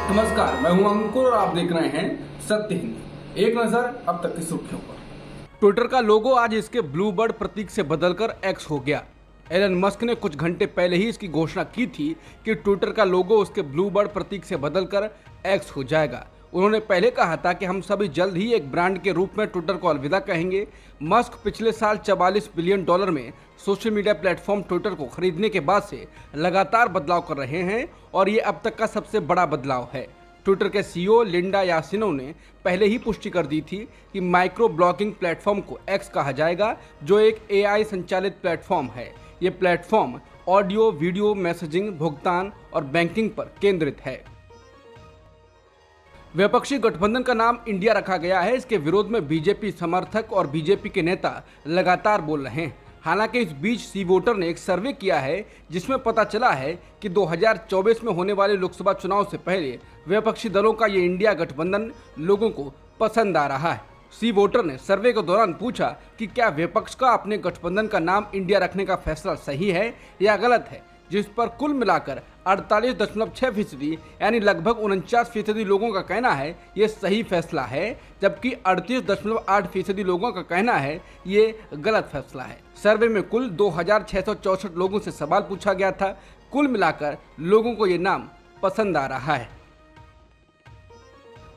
नमस्कार, मैं हूं अंकुर और आप देख रहे हैं सत्य हिंद। एक नजर अब तक की सुर्खियों पर। ट्विटर का लोगो आज इसके ब्लू बर्ड प्रतीक से बदलकर एक्स हो गया। एलन मस्क ने कुछ घंटे पहले ही इसकी घोषणा की थी कि ट्विटर का लोगो उसके ब्लू बर्ड प्रतीक से बदलकर एक्स हो जाएगा। उन्होंने पहले कहा था कि हम सभी जल्द ही एक ब्रांड के रूप में ट्विटर को अलविदा कहेंगे। मस्क पिछले साल $44 बिलियन में सोशल मीडिया प्लेटफॉर्म ट्विटर को खरीदने के बाद से लगातार बदलाव कर रहे हैं और ये अब तक का सबसे बड़ा बदलाव है। ट्विटर के सीईओ लिंडा यासिनो ने पहले ही पुष्टि कर दी थी कि माइक्रो ब्लॉगिंग प्लेटफॉर्म को एक्स कहा जाएगा, जो एक एआई संचालित प्लेटफॉर्म है। ये प्लेटफॉर्म ऑडियो, वीडियो, मैसेजिंग, भुगतान और बैंकिंग पर केंद्रित है। विपक्षी गठबंधन का नाम इंडिया रखा गया है। इसके विरोध में बीजेपी समर्थक और बीजेपी के नेता लगातार बोल रहे हैं। हालांकि इस बीच सी वोटर ने एक सर्वे किया है जिसमें पता चला है कि 2024 में होने वाले लोकसभा चुनाव से पहले विपक्षी दलों का ये इंडिया गठबंधन लोगों को पसंद आ रहा है। सी वोटर ने सर्वे के दौरान पूछा कि क्या विपक्ष का अपने गठबंधन का नाम इंडिया रखने का फैसला सही है या गलत है, जिस पर कुल मिलाकर 48.6% यानी लगभग 49% लोगों का कहना है ये सही फैसला है, जबकि 38.8% लोगों का कहना है ये गलत फैसला है। सर्वे में कुल 2664 लोगों से सवाल पूछा गया था। कुल मिलाकर लोगों को ये नाम पसंद आ रहा है।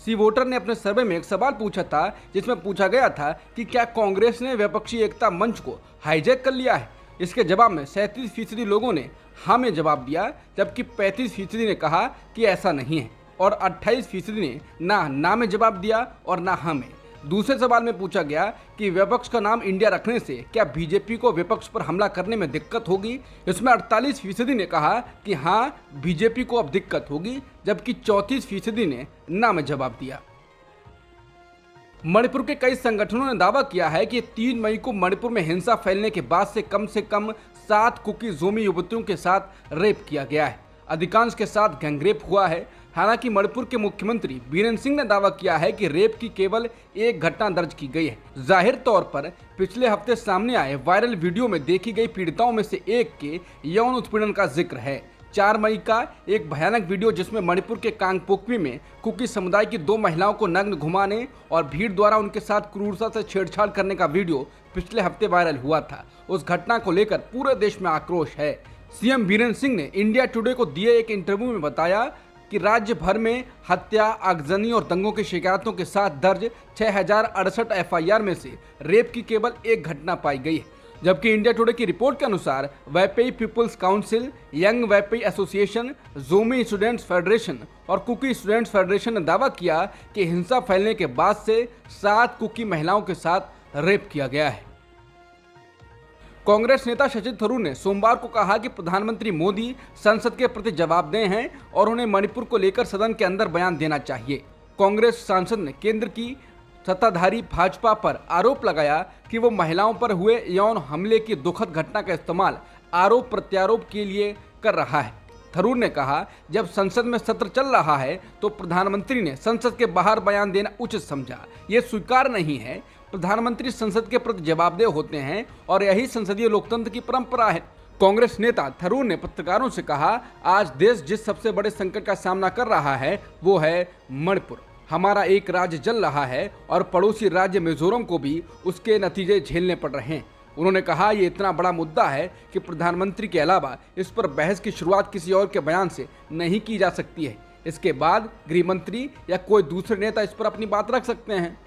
सी वोटर ने अपने सर्वे में एक सवाल पूछा था जिसमें पूछा गया था कि क्या कांग्रेस ने विपक्षी एकता मंच को हाईजैक कर लिया है। इसके जवाब में 37% लोगों ने हाँ में जवाब दिया, जबकि 35% ने कहा कि ऐसा नहीं है और 28% ने ना में जवाब दिया और ना हाँ में। दूसरे सवाल में पूछा गया कि विपक्ष का नाम इंडिया रखने से क्या बीजेपी को विपक्ष पर हमला करने में दिक्कत होगी। इसमें 48% ने कहा कि हाँ, बीजेपी को अब दिक्कत होगी, जबकि 34% ने ना में जवाब दिया। मणिपुर के कई संगठनों ने दावा किया है कि 3 मई को मणिपुर में हिंसा फैलने के बाद से कम 7 कुकी जोमी युवतियों के साथ रेप किया गया है। अधिकांश के साथ गैंगरेप हुआ है। हालांकि मणिपुर के मुख्यमंत्री बीरेन सिंह ने दावा किया है कि रेप की केवल एक घटना दर्ज की गई है। जाहिर तौर पर पिछले हफ्ते सामने आए वायरल वीडियो में देखी गई पीड़िताओं में से एक के यौन उत्पीड़न का जिक्र है। 4 मई का एक भयानक वीडियो जिसमें मणिपुर के कांगपोकपी में कुकी समुदाय की 2 महिलाओं को नग्न घुमाने और भीड़ द्वारा उनके साथ क्रूरता से छेड़छाड़ करने का वीडियो पिछले हफ्ते वायरल हुआ था। उस घटना को लेकर पूरे देश में आक्रोश है। सीएम बीरेन सिंह ने इंडिया टुडे को दिए एक इंटरव्यू में बताया कि राज्य भर में हत्या, आगजनी और दंगों की शिकायतों के साथ दर्ज 6068 एफआईआर में से रेप की केवल एक घटना पाई गई है। जबकि इंडिया टुडे की रिपोर्ट के अनुसार Vaiphei people's council, young Vaiphei association, Zomi students federation और कुकी स्टूडेंट्स फेडरेशन ने दावा किया कि हिंसा फैलने के बाद से 7 कुकी महिलाओं के साथ रेप किया गया है। कांग्रेस नेता शशि थरूर ने सोमवार को कहा कि प्रधानमंत्री मोदी संसद के प्रति जवाबदेह हैं और उन्हें मणिपुर को लेकर सदन के अंदर बयान देना चाहिए। कांग्रेस सांसद ने केंद्र की सत्ताधारी भाजपा पर आरोप लगाया कि वो महिलाओं पर हुए यौन हमले की दुखद घटना का इस्तेमाल आरोप प्रत्यारोप के लिए कर रहा है। थरूर ने कहा, जब संसद में सत्र चल रहा है तो प्रधानमंत्री ने संसद के बाहर बयान देना उचित समझा। ये स्वीकार नहीं है। प्रधानमंत्री संसद के प्रति जवाबदेह होते हैं और यही संसदीय लोकतंत्र की परंपरा है। कांग्रेस नेता थरूर ने पत्रकारों से कहा, आज देश जिस सबसे बड़े संकट का सामना कर रहा है वो है मणिपुर। हमारा एक राज्य जल रहा है और पड़ोसी राज्य मिजोरम को भी उसके नतीजे झेलने पड़ रहे हैं। उन्होंने कहा, ये इतना बड़ा मुद्दा है कि प्रधानमंत्री के अलावा इस पर बहस की शुरुआत किसी और के बयान से नहीं की जा सकती है। इसके बाद गृह मंत्री या कोई दूसरे नेता इस पर अपनी बात रख सकते हैं।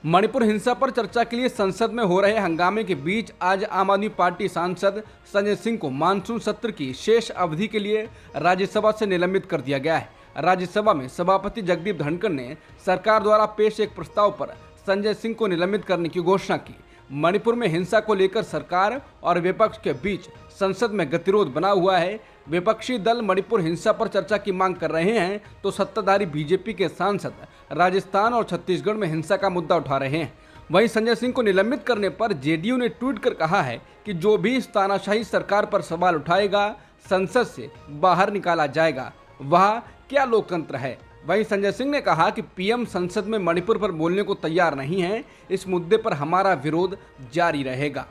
मणिपुर हिंसा पर चर्चा के लिए संसद में हो रहे हंगामे के बीच आज आम आदमी पार्टी सांसद संजय सिंह को मानसून सत्र की शेष अवधि के लिए राज्यसभा से निलंबित कर दिया गया है। राज्यसभा में सभापति जगदीप धनखड़ ने सरकार द्वारा पेश एक प्रस्ताव पर संजय सिंह को निलंबित करने की घोषणा की। मणिपुर में हिंसा को लेकर सरकार और विपक्ष के बीच संसद में गतिरोध बना हुआ है। विपक्षी दल मणिपुर हिंसा पर चर्चा की मांग कर रहे हैं तो सत्ताधारी बीजेपी के सांसद राजस्थान और छत्तीसगढ़ में हिंसा का मुद्दा उठा रहे हैं। वहीं संजय सिंह को निलंबित करने पर जेडीयू ने ट्वीट कर कहा है कि जो भी इस तानाशाही सरकार पर सवाल उठाएगा संसद से बाहर निकाला जाएगा। वह क्या लोकतंत्र है। वहीं संजय सिंह ने कहा कि पीएम संसद में मणिपुर पर बोलने को तैयार नहीं है। इस मुद्दे पर हमारा विरोध जारी रहेगा।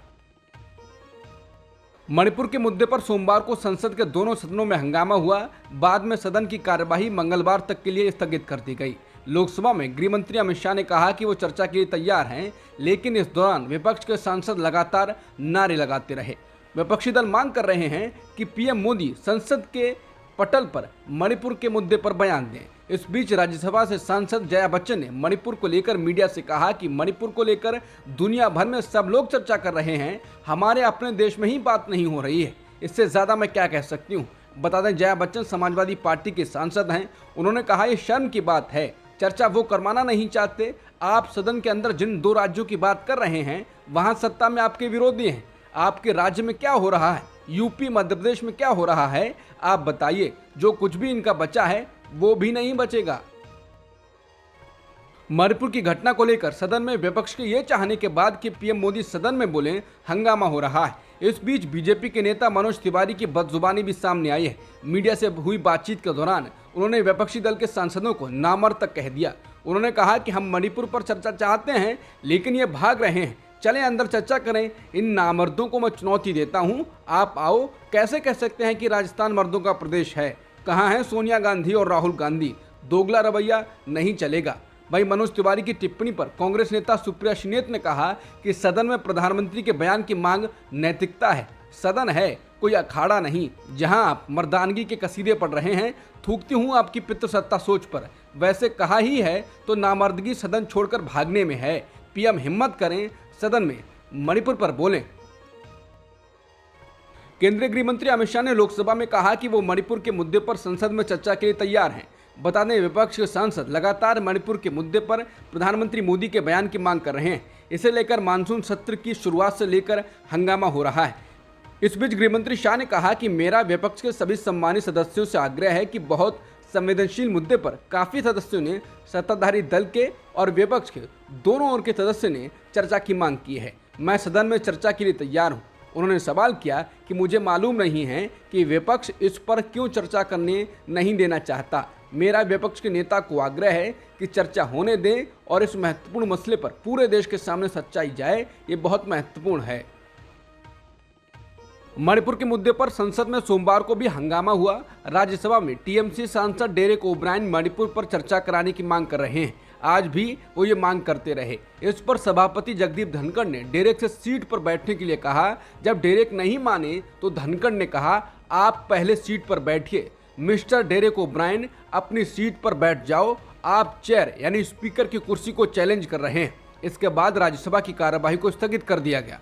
मणिपुर के मुद्दे पर सोमवार को संसद के दोनों सदनों में हंगामा हुआ। बाद में सदन की कार्यवाही मंगलवार तक के लिए स्थगित कर दी गई। लोकसभा में गृह मंत्री अमित शाह ने कहा कि वो चर्चा के लिए तैयार हैं, लेकिन इस दौरान विपक्ष के सांसद लगातार नारे लगाते रहे। विपक्षी दल मांग कर रहे हैं कि पीएम मोदी संसद के पटल पर मणिपुर के मुद्दे पर बयान दें। इस बीच राज्यसभा से सांसद जया बच्चन ने मणिपुर को लेकर मीडिया से कहा कि मणिपुर को लेकर दुनिया भर में सब लोग चर्चा कर रहे हैं, हमारे अपने देश में ही बात नहीं हो रही है, इससे ज़्यादा मैं क्या कह सकती हूँ। बता दें, जया बच्चन समाजवादी पार्टी के सांसद हैं। उन्होंने कहा, ये शर्म की बात है, चर्चा वो करवाना नहीं चाहते। आप सदन के अंदर जिन 2 राज्यों की बात कर रहे हैं, वहाँ सत्ता में आपके विरोधी हैं। आपके राज्य में क्या हो रहा है, यूपी मध्य प्रदेश में क्या हो रहा है, आप बताइए। जो कुछ भी इनका बचा है वो भी नहीं बचेगा। मणिपुर की घटना को लेकर सदन में विपक्ष के ये चाहने के बाद कि पीएम मोदी सदन में बोले, हंगामा हो रहा है। इस बीच बीजेपी के नेता मनोज तिवारी की बदजुबानी भी सामने आई है। मीडिया से हुई बातचीत के दौरान उन्होंने विपक्षी दल के सांसदों को नामर्द तक कह दिया। उन्होंने कहा कि हम मणिपुर पर चर्चा चाहते हैं, लेकिन ये भाग रहे हैं, चलें अंदर चर्चा करें। इन नामर्दों को मैं चुनौती देता हूं, आप आओ। कैसे कह सकते हैं कि राजस्थान मर्दों का प्रदेश है? कहां है सोनिया गांधी और राहुल गांधी? दोगला रवैया नहीं चलेगा। वहीं मनोज तिवारी की टिप्पणी पर कांग्रेस नेता सुप्रिया श्रीनेत ने कहा कि सदन में प्रधानमंत्री के बयान की मांग नैतिकता है। सदन है, कोई अखाड़ा नहीं जहां आप मर्दानगी के कसीदे पढ़ रहे हैं। थूकती हूं आपकी पितृसत्ता सोच पर। वैसे कहा ही है तो नामर्दगी सदन छोड़कर भागने में है। पीएम हिम्मत करें, सदन में मणिपुर पर बोलें। केंद्रीय गृह मंत्री अमित शाह ने लोकसभा में कहा कि वो मणिपुर के मुद्दे पर संसद में चर्चा के लिए तैयार हैं। बता दें, विपक्ष के सांसद लगातार मणिपुर के मुद्दे पर प्रधानमंत्री मोदी के बयान की मांग कर रहे हैं। इसे लेकर मानसून सत्र की शुरुआत से लेकर हंगामा हो रहा है। इस बीच गृह मंत्री शाह ने कहा कि मेरा विपक्ष के सभी सम्मानित सदस्यों से आग्रह है कि बहुत संवेदनशील मुद्दे पर काफी सदस्यों ने, सत्ताधारी दल के और विपक्ष के दोनों ओर के सदस्यों ने चर्चा की मांग की है। मैं सदन में चर्चा के लिए तैयार हूं। उन्होंने सवाल किया कि मुझे मालूम नहीं है कि विपक्ष इस पर क्यों चर्चा करने नहीं देना चाहता। मेरा विपक्ष के नेता को आग्रह है कि चर्चा होने दें और इस महत्वपूर्ण मसले पर पूरे देश के सामने सच्चाई जाए, ये बहुत महत्वपूर्ण है। मणिपुर के मुद्दे पर संसद में सोमवार को भी हंगामा हुआ। राज्यसभा में टीएमसी सांसद डेरेक ओब्रायन मणिपुर पर चर्चा कराने की मांग कर रहे हैं। आज भी वो ये मांग करते रहे। इस पर सभापति जगदीप धनखड़ ने डेरेक से सीट पर बैठने के लिए कहा। जब डेरेक नहीं माने तो धनखड़ ने कहा, आप पहले सीट पर बैठिए। मिस्टर डेरेक ओब्रायन, अपनी सीट पर बैठ जाओ। आप चेयर यानी स्पीकर की कुर्सी को चैलेंज कर रहे हैं। इसके बाद राज्यसभा की कार्यवाही को स्थगित कर दिया गया।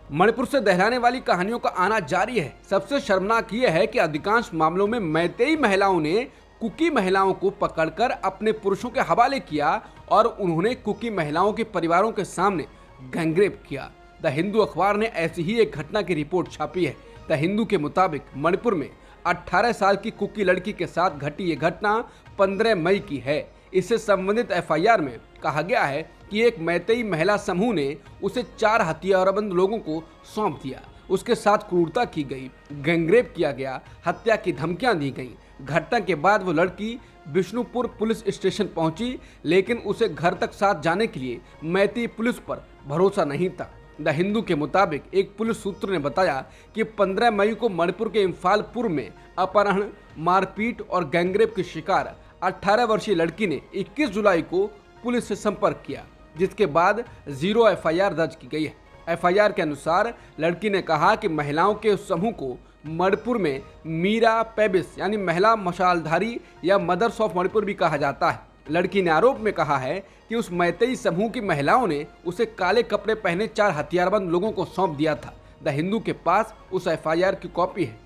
मणिपुर से दहराने वाली कहानियों का आना जारी है। सबसे शर्मनाक यह है कि अधिकांश मामलों में मैतेई महिलाओं ने कुकी महिलाओं को पकड़कर अपने पुरुषों के हवाले किया और उन्होंने कुकी महिलाओं के परिवारों के सामने गैंगरेप किया। द हिंदू अखबार ने ऐसी ही एक घटना की रिपोर्ट छापी है। द हिंदू के मुताबिक मणिपुर में 18 साल की कुकी लड़की के साथ घटी ये घटना 15 मई की है। इससे संबंधित एफआईआर में कहा गया है कि एक मैतेई महिला समूह ने उसे 4 हथियारबंद लोगों को सौंप दिया। उसके साथ क्रूरता की गई, गैंगरेप किया गया, हत्या की धमकियां दी गईं। घटना के बाद वो लड़की बिष्णुपुर पुलिस स्टेशन पहुंची, लेकिन उसे घर तक साथ जाने के लिए मैतेई पुलिस पर भरोसा नहीं था। द हिंदू के मुताबिक एक पुलिस सूत्र ने बताया कि 15 मई को मणिपुर के इम्फालपुर में अपहरण, मारपीट और गैंगरेप की शिकार 18 वर्षीय लड़की ने 21 जुलाई को पुलिस से संपर्क किया, जिसके बाद 0 एफआईआर दर्ज की गई है। एफआईआर के अनुसार लड़की ने कहा कि महिलाओं के उस समूह को मणिपुर में मीरा पेबिस यानी महिला मशालधारी या मदर्स ऑफ मणिपुर भी कहा जाता है। लड़की ने आरोप में कहा है कि उस मैतेई समूह की महिलाओं ने उसे काले कपड़े पहने 4 हथियारबंद लोगों को सौंप दिया था। द हिंदू के पास उस एफआईआर की कॉपी है।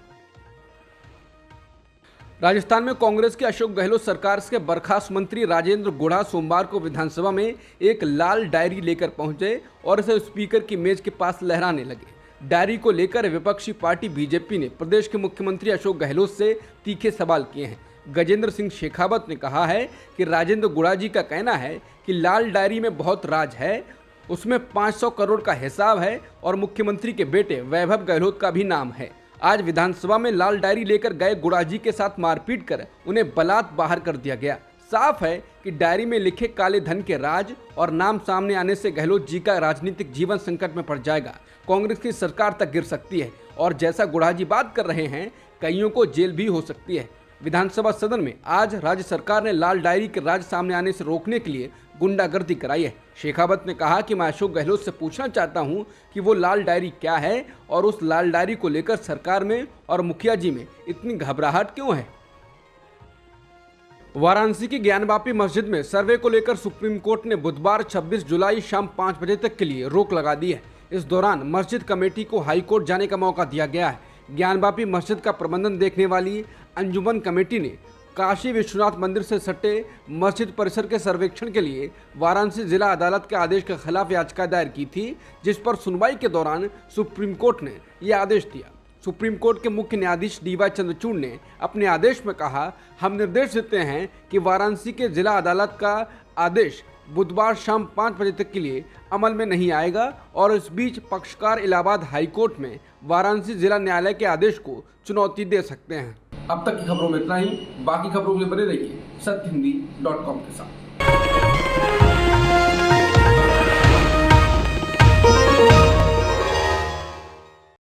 राजस्थान में कांग्रेस के अशोक गहलोत सरकार के बर्खास्त मंत्री राजेंद्र गुढ़ा सोमवार को विधानसभा में एक लाल डायरी लेकर पहुंचे और इसे स्पीकर की मेज के पास लहराने लगे। डायरी को लेकर विपक्षी पार्टी बीजेपी ने प्रदेश के मुख्यमंत्री अशोक गहलोत से तीखे सवाल किए हैं। गजेंद्र सिंह शेखावत ने कहा है कि राजेंद्र गुढ़ा जी का कहना है कि लाल डायरी में बहुत राज है, उसमें 500 करोड़ का हिसाब है और मुख्यमंत्री के बेटे वैभव गहलोत का भी नाम है। आज विधानसभा में लाल डायरी लेकर गए गुढ़ा जी के साथ मारपीट कर उन्हें बलात् बाहर कर दिया गया। साफ है कि डायरी में लिखे काले धन के राज और नाम सामने आने से गहलोत जी का राजनीतिक जीवन संकट में पड़ जाएगा। कांग्रेस की सरकार तक गिर सकती है और जैसा गुढ़ा जी बात कर रहे हैं, कईयों को जेल भी हो सकती है। विधानसभा सदन में आज राज्य सरकार ने लाल डायरी के राज सामने आने से रोकने के लिए गुंडागर्दी कराई है। शेखावत ने कहा कि मैं अशोक गहलोत से पूछना चाहता हूं कि वो लाल डायरी क्या है और उस लाल डायरी को लेकर सरकार में और मुखिया जी में इतनी घबराहट क्यों है। वाराणसी की ज्ञानवापी मस्जिद में सर्वे को लेकर सुप्रीम कोर्ट ने बुधवार 26 जुलाई शाम 5 बजे तक के लिए रोक लगा दी है। इस दौरान मस्जिद कमेटी को हाई कोर्ट जाने का मौका दिया गया है। ज्ञानवापी मस्जिद का प्रबंधन देखने वाली अंजुमन कमेटी ने काशी विश्वनाथ मंदिर से सटे मस्जिद परिसर के सर्वेक्षण के लिए वाराणसी जिला अदालत के आदेश के खिलाफ याचिका दायर की थी, जिस पर सुनवाई के दौरान सुप्रीम कोर्ट ने यह आदेश दिया। सुप्रीम कोर्ट के मुख्य न्यायाधीश डी.वाई. चंद्रचूड़ ने अपने आदेश में कहा, हम निर्देश देते हैं कि वाराणसी के जिला अदालत का आदेश बुधवार शाम 5 बजे तक के लिए अमल में नहीं आएगा और इस बीच पक्षकार इलाहाबाद हाई कोर्ट में वाराणसी जिला न्यायालय के आदेश को चुनौती दे सकते हैं। अब तक की खबरों में इतना ही। बाकी खबरों के लिए बने रहिए सत्यहिंदी.com के साथ।